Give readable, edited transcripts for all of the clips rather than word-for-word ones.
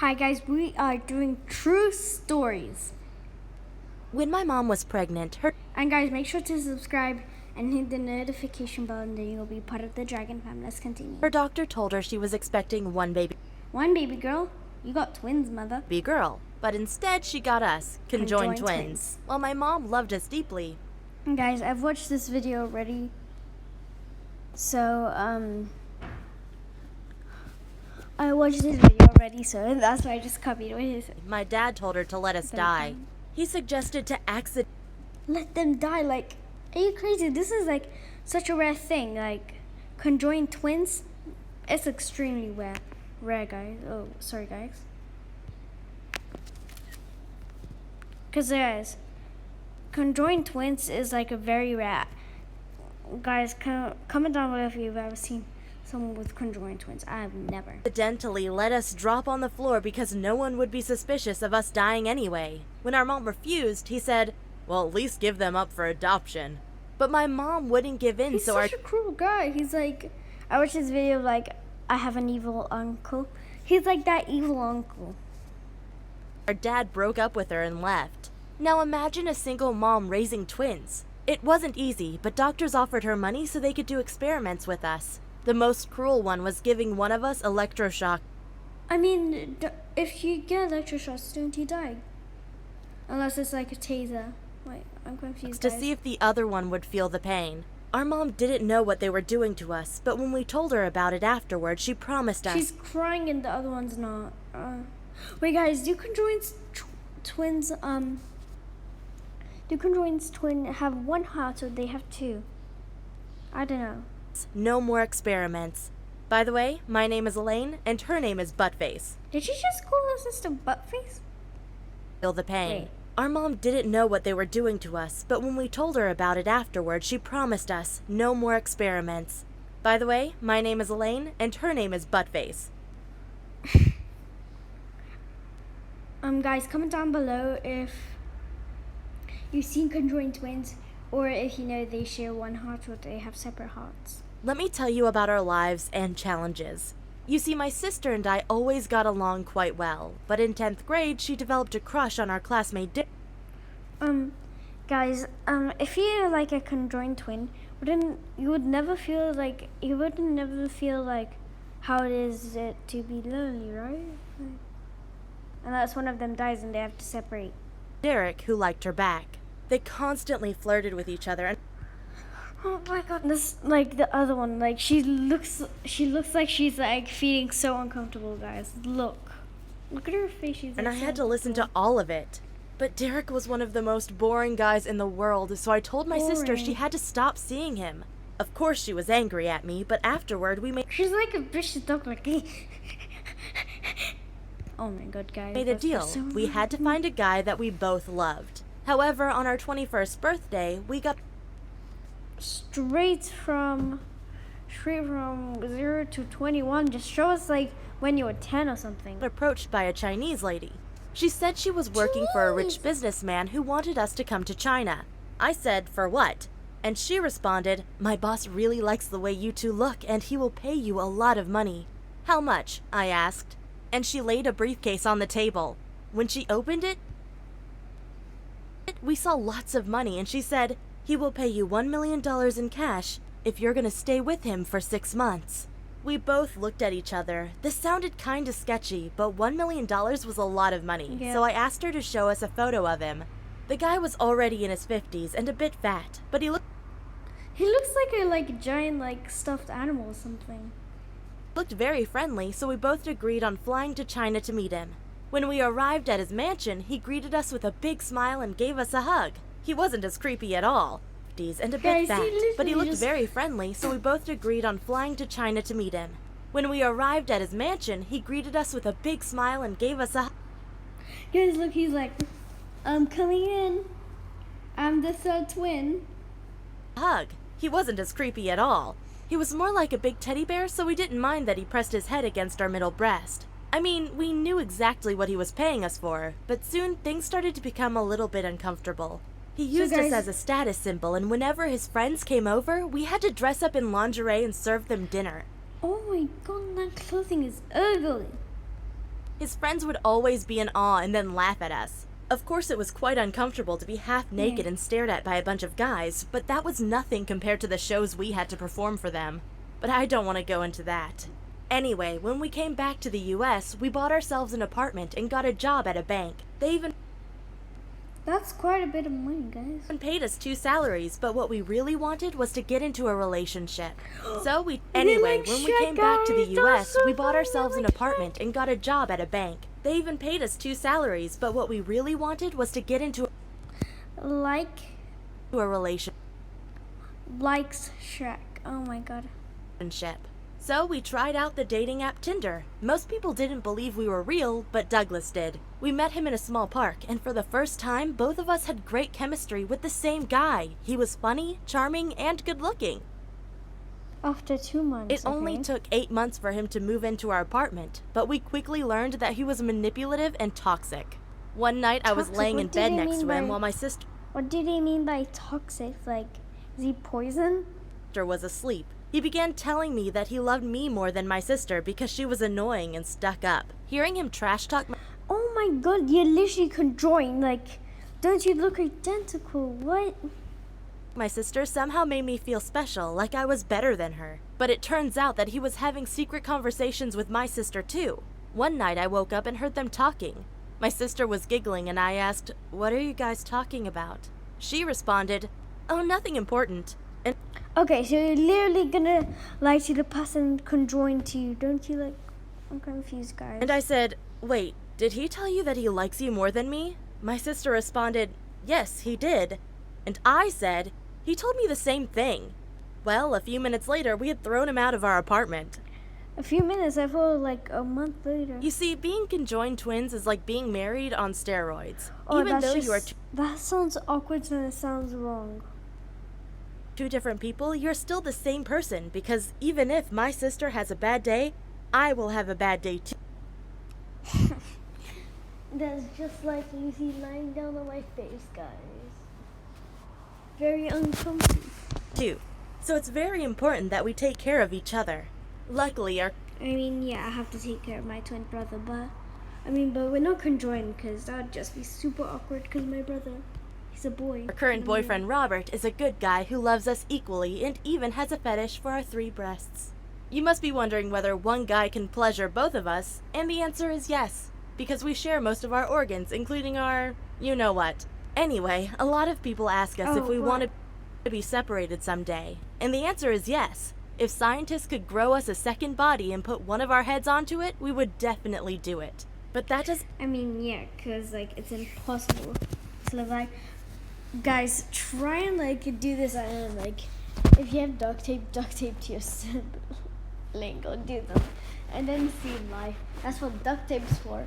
Hi guys, we are doing true stories. When my mom was pregnant, And guys, make sure to subscribe and hit the notification bell and then you'll be part of the Dragon Fam. Let's continue. her doctor told her she was expecting one baby girl. You got twins, mother. girl, but instead she got us, conjoined twins. Well, my mom loved us deeply. And guys, I've watched this video already. So, I watched this video already, so that's why I just copied what he said. My dad told her to let us die. He suggested to let them die. Like, are you crazy? This is like such a rare thing. Like, conjoined twins, it's extremely rare, guys. Oh, sorry, guys. Because guys, conjoined twins is like a very rare. Guys, comment down below if you've ever seen someone with conjoined twins. I have never. Accidentally let us drop on the floor because no one would be suspicious of us dying anyway. When our mom refused, he said, well, at least give them up for adoption. But my mom wouldn't give in, He's such a cruel guy. He's like, I watched this video of like, I have an evil uncle. He's like that evil uncle. Our dad broke up with her and left. Now imagine a single mom raising twins. It wasn't easy, but doctors offered her money so they could do experiments with us. The most cruel one was giving one of us electroshock. I mean, if you get electroshock, don't you die? Unless it's like a taser. Wait, I'm confused. To see if the other one would feel the pain. Our mom didn't know what they were doing to us, but when we told her about it afterward, she promised us. She's crying and the other one's not. Wait, guys, do conjoined twins have one heart or they have two? I don't know. No more experiments. By the way, my name is Elaine, and her name is Buttface. Did you just call her sister Buttface? Feel the pain. Wait. Our mom didn't know what they were doing to us, but when we told her about it afterward, she promised us no more experiments. By the way, my name is Elaine, and her name is Buttface. Guys, comment down below if you've seen conjoined twins or if you know they share one heart or they have separate hearts. Let me tell you about our lives and challenges. You see, my sister and I always got along quite well, but in 10th grade, she developed a crush on our classmate Guys, if you're like a conjoined twin, you would never feel like how it is to be lonely, right? Unless one of them dies and they have to separate. Derek, who liked her back. They constantly flirted with each other and oh my goodness, like the other one, like she looks like she's like feeling so uncomfortable, guys. Look at her face. She's and I had to listen to all of it. But Derek was one of the most boring guys in the world, so I told my sister she had to stop seeing him. Of course she was angry at me, but afterward we made she's like a vicious dog, like oh my god, guys. Made a deal. We had to find a guy that we both loved. However, on our 21st birthday, we got straight from 0 to 21. Just show us like when you were 10 or something. Approached by a Chinese lady. She said she was working for a rich businessman who wanted us to come to China. I said, for what? And she responded, my boss really likes the way you two look and he will pay you a lot of money. How much? I asked. And she laid a briefcase on the table. When she opened it, we saw lots of money and she said, he will pay you $1 million in cash if you're gonna stay with him for 6 months. We both looked at each other. This sounded kinda sketchy, but $1 million was a lot of money, so I asked her to show us a photo of him. The guy was already in his 50s and a bit fat, but he looks like a giant stuffed animal or something. Looked very friendly, so we both agreed on flying to China to meet him. When we arrived at his mansion, he greeted us with a big smile and gave us a hug. He wasn't as creepy at all, and a bit fat, but he looked very friendly, so we both agreed on flying to China to meet him. When we arrived at his mansion, he greeted us with a big smile and gave us a guys, look, he's like, I'm coming in. I'm the third twin. Hug. He wasn't as creepy at all. He was more like a big teddy bear, so we didn't mind that he pressed his head against our middle breast. I mean, we knew exactly what he was paying us for, but soon things started to become a little bit uncomfortable. He used us as a status symbol, and whenever his friends came over, we had to dress up in lingerie and serve them dinner. Oh my god, that clothing is ugly. His friends would always be in awe and then laugh at us. Of course, it was quite uncomfortable to be half naked and stared at by a bunch of guys, but that was nothing compared to the shows we had to perform for them. But I don't want to go into that. Anyway, when we came back to the US, we bought ourselves an apartment and got a job at a bank. They even That's quite a bit of money, guys. paid us 2 salaries, but what we really wanted was to get into a relationship. So when we came back to the US, we bought ourselves an apartment and got a job at a bank. They even paid us 2 salaries, but what we really wanted was to get into Like a relationship. likes Shrek. Oh my god. So we tried out the dating app Tinder. Most people didn't believe we were real, but Douglas did. We met him in a small park, and for the first time, both of us had great chemistry with the same guy. He was funny, charming, and good-looking. After 2 months. It only took 8 months for him to move into our apartment, but we quickly learned that he was manipulative and toxic. One night, I was Toxic? laying in What did bed he next mean to him by- while my sister What did he mean by toxic? Like, is he poison? was asleep. He began telling me that he loved me more than my sister because she was annoying and stuck up. Hearing him trash talk Oh my god, you're literally conjoined. Like, don't you look identical? What? my sister somehow made me feel special, like I was better than her. But it turns out that he was having secret conversations with my sister too. One night I woke up and heard them talking. My sister was giggling and I asked, "What are you guys talking about?" She responded, "Oh, nothing important." And Okay, so you're literally gonna lie to the person conjoined to you, don't you? Like, I'm confused, guys. I said, "Wait, did he tell you that he likes you more than me?" My sister responded, "Yes, he did." And I said, "He told me the same thing." Well, a few minutes later, we had thrown him out of our apartment. A few minutes, I felt like a month later. You see, being conjoined twins is like being married on steroids. Oh, Even that's though just, you are that sounds awkward and it sounds wrong. two different people, you're still the same person because even if my sister has a bad day, I will have a bad day too. That's just like Lucy lying down on my face, guys. Very uncomfortable. So it's very important that we take care of each other. Luckily, our I mean, yeah, I have to take care of my twin brother, but we're not conjoined because that would just be super awkward because my brother, he's a boy. current boyfriend Robert is a good guy who loves us equally and even has a fetish for our 3 breasts. You must be wondering whether one guy can pleasure both of us, and the answer is yes, because we share most of our organs, including our you-know-what. Anyway, a lot of people ask us if we want to be separated someday, and the answer is yes. If scientists could grow us a second body and put one of our heads onto it, we would definitely do it. But that does Yeah, because, like, it's impossible to live like... Guys, try and, like, do this. I don't know, like, if you have duct tape to your sibling, go do them. And then see life. That's what duct tape's for.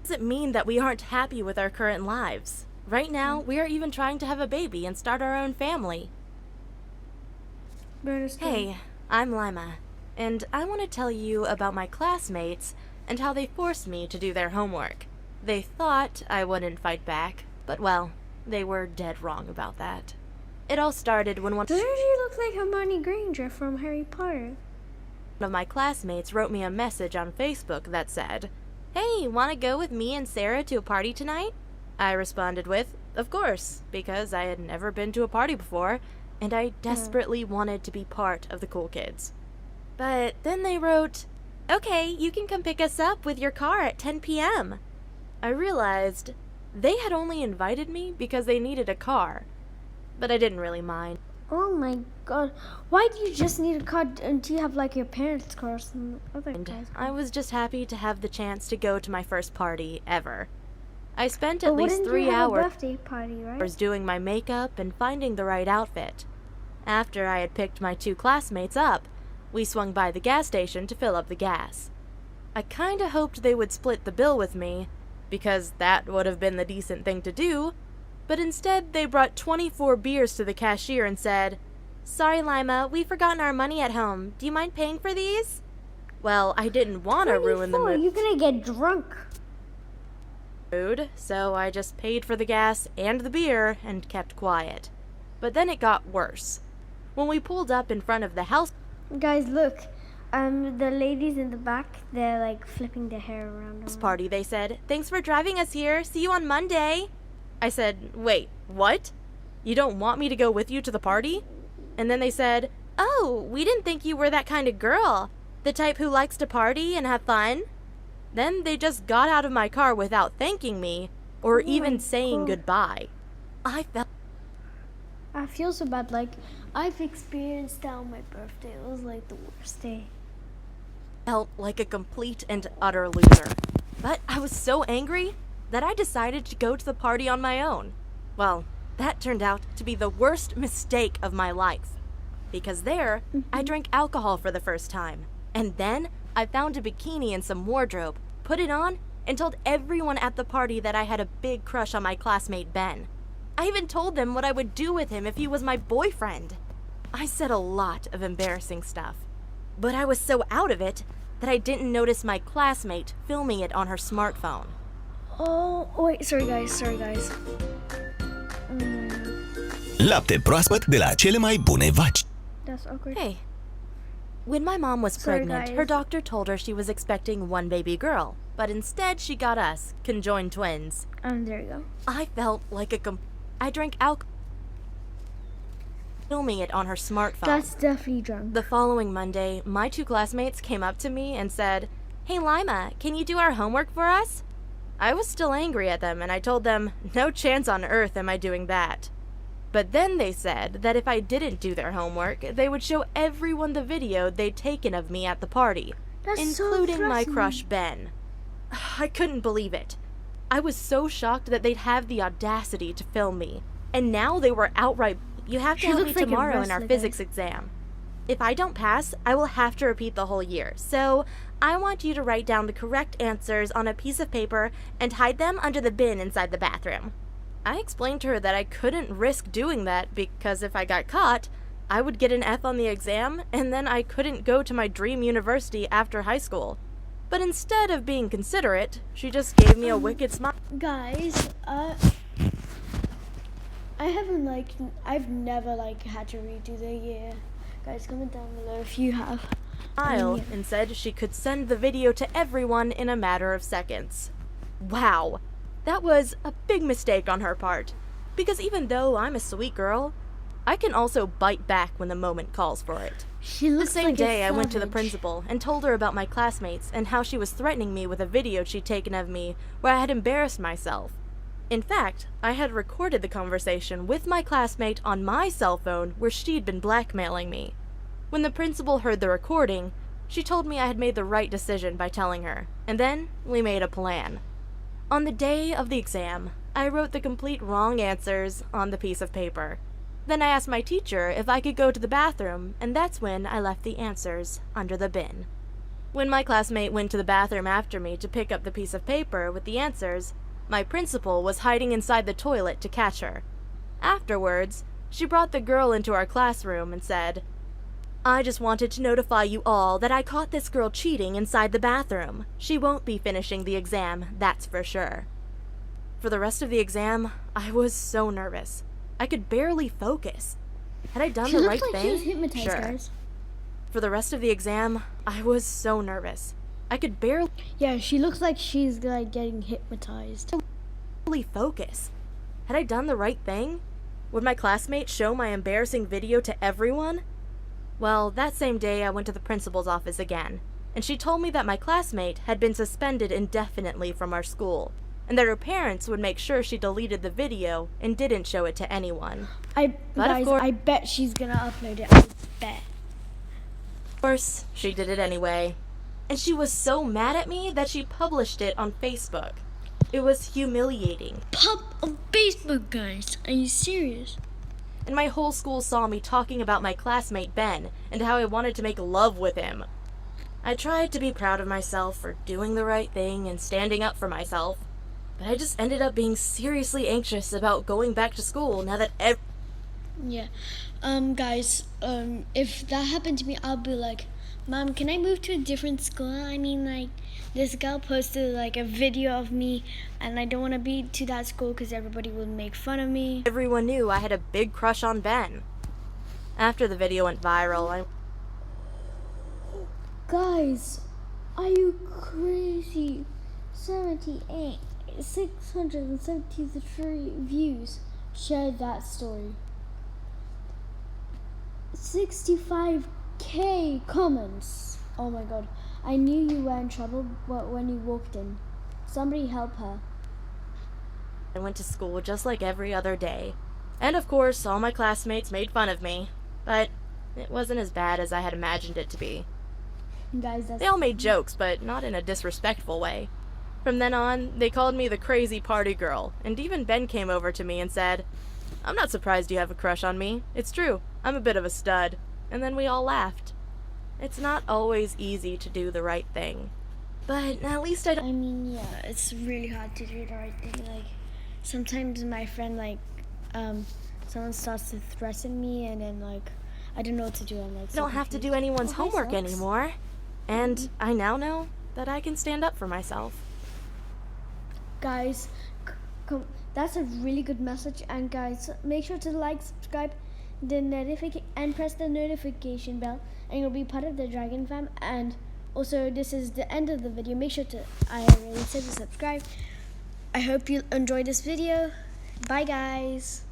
doesn't mean that we aren't happy with our current lives. Right now, we are even trying to have a baby and start our own family. Hey, I'm Lima, and I want to tell you about my classmates and how they forced me to do their homework. They thought I wouldn't fight back, but well, they were dead wrong about that. It all started when one Doesn't she look like Hermione Granger from Harry Potter? of my classmates wrote me a message on Facebook that said, "Hey, want to go with me and Sarah to a party tonight?" I responded with, "Of course," because I had never been to a party before, and I desperately wanted to be part of the cool kids. But then they wrote, "Okay, you can come pick us up with your car at 10 p.m. I realized they had only invited me because they needed a car, but I didn't really mind. Oh my god. Why do you just need a car until you have, like, your parents' car or some other guys? I was just happy to have the chance to go to my first party ever. I spent at But least wouldn't 3 you have a hours birthday party, right? doing my makeup and finding the right outfit. After I had picked my 2 classmates up, we swung by the gas station to fill up the gas. I kinda hoped they would split the bill with me, because that would have been the decent thing to do, but instead they brought 24 beers to the cashier and said, "Sorry, Lima, we've forgotten our money at home. Do you mind paying for these?" Well, I didn't want to ruin the mood. You're gonna get drunk. So I just paid for the gas and the beer and kept quiet. But then it got worse. When we pulled up in front of the house, Guys, look. The ladies in the back, they're like flipping their hair around. This party, they said, "Thanks for driving us here. See you on Monday." I said, "Wait, what? You don't want me to go with you to the party?" And then they said, "Oh, we didn't think you were that kind of girl. The type who likes to party and have fun." Then they just got out of my car without thanking me or even saying goodbye. I feel so bad. Like, I've experienced that on my birthday. It was like the worst day. felt like a complete and utter loser. But I was so angry that I decided to go to the party on my own. Well, that turned out to be the worst mistake of my life. Because there, I drank alcohol for the first time. And then I found a bikini and some wardrobe, put it on, and told everyone at the party that I had a big crush on my classmate Ben. I even told them what I would do with him if he was my boyfriend. I said a lot of embarrassing stuff. But I was so out of it that I didn't notice my classmate filming it on her smartphone. Oh, wait, sorry guys. Lapte proaspăt de la cele mai bune vaci. That's awkward. Hey. When my mom was Sorry, pregnant, guys. her doctor told her she was expecting one baby girl, but instead she got us, conjoined twins. There you go. I felt like I drank alcohol, filming it on her smartphone. That's definitely drunk. The following Monday, my two classmates came up to me and said, "Hey Lima, can you do our homework for us?" I was still angry at them and I told them, no chance on earth am I doing that. But then they said that if I didn't do their homework, they would show everyone the video they'd taken of me at the party, That's including so my threatening. crush Ben. I couldn't believe it. I was so shocked that they'd have the audacity to film me. And now they were outright, "You have to She help me looks like a tomorrow in our wrestler, physics exam. If I don't pass, I will have to repeat the whole year. So I want you to write down the correct answers on a piece of paper and hide them under the bin inside the bathroom." I explained to her that I couldn't risk doing that because if I got caught, I would get an F on the exam and then I couldn't go to my dream university after high school. But instead of being considerate, she just gave me a wicked smile. Guys, I've never had to redo the year. Guys, comment down below if you have. And said she could send the video to everyone in a matter of seconds. Wow, that was a big mistake on her part, because even though I'm a sweet girl, I can also bite back when the moment calls for it. She The looks same like day, a I went to the savage. principal and told her about my classmates and how she was threatening me with a video she'd taken of me where I had embarrassed myself. In fact, I had recorded the conversation with my classmate on my cell phone where she'd been blackmailing me. When the principal heard the recording, she told me I had made the right decision by telling her, and then we made a plan. On the day of the exam, I wrote the complete wrong answers on the piece of paper. Then I asked my teacher if I could go to the bathroom, and that's when I left the answers under the bin. When my classmate went to the bathroom after me to pick up the piece of paper with the answers, my principal was hiding inside the toilet to catch her. Afterwards, she brought the girl into our classroom and said, "I just wanted to notify you all that I caught this girl cheating inside the bathroom. She won't be finishing the exam, that's for sure." For the rest of the exam, I was so nervous. I could barely focus. Had I done She the looks right like thing? she was hypnotized, Sure. guys. For the rest of the exam, I was so nervous. I could barely Yeah, she looks like she's getting hypnotized. focus. Had I done the right thing? Would my classmate show my embarrassing video to everyone? Well, that same day I went to the principal's office again, and she told me that my classmate had been suspended indefinitely from our school, and that her parents would make sure she deleted the video and didn't show it to anyone. But of course- I bet she's gonna upload it. I bet. Of course, she did it anyway. And she was so mad at me that she published it on Facebook. It was humiliating. Pub on Facebook, guys. Are you serious? And my whole school saw me talking about my classmate Ben and how I wanted to make love with him. I tried to be proud of myself for doing the right thing and standing up for myself, but I just ended up being seriously anxious about going back to school now that Yeah. Guys, if that happened to me, I'll be like, "Mom, can I move to a different school? I mean, this girl posted, a video of me, and I don't want to be to that school because everybody will make fun of me." everyone knew I had a big crush on Ben. After the video went viral, Guys, are you crazy? 673 views shared that story. 65k comments. Oh my god. I knew you were in trouble when you walked in. Somebody help her. I went to school just like every other day. And of course, all my classmates made fun of me. But it wasn't as bad as I had imagined it to be. Guys, They all made jokes, but not in a disrespectful way. From then on, they called me the crazy party girl, and even Ben came over to me and said, "I'm not surprised you have a crush on me. It's true, I'm a bit of a stud." And then we all laughed. It's not always easy to do the right thing. But at least I don't... I mean, yeah, it's really hard to do the right thing. Like, sometimes my friend, someone starts to threaten me, and then, I don't know what to do. I'm like, I don't have to do anyone's homework anymore. And I now know that I can stand up for myself. Guys, that's a really good message. And guys, make sure to like, subscribe, and press the notification bell, and you'll be part of the Dragon Fam. And also, this is the end of the video. Make sure to, I already said, to subscribe. I hope you enjoyed this video. Bye, guys.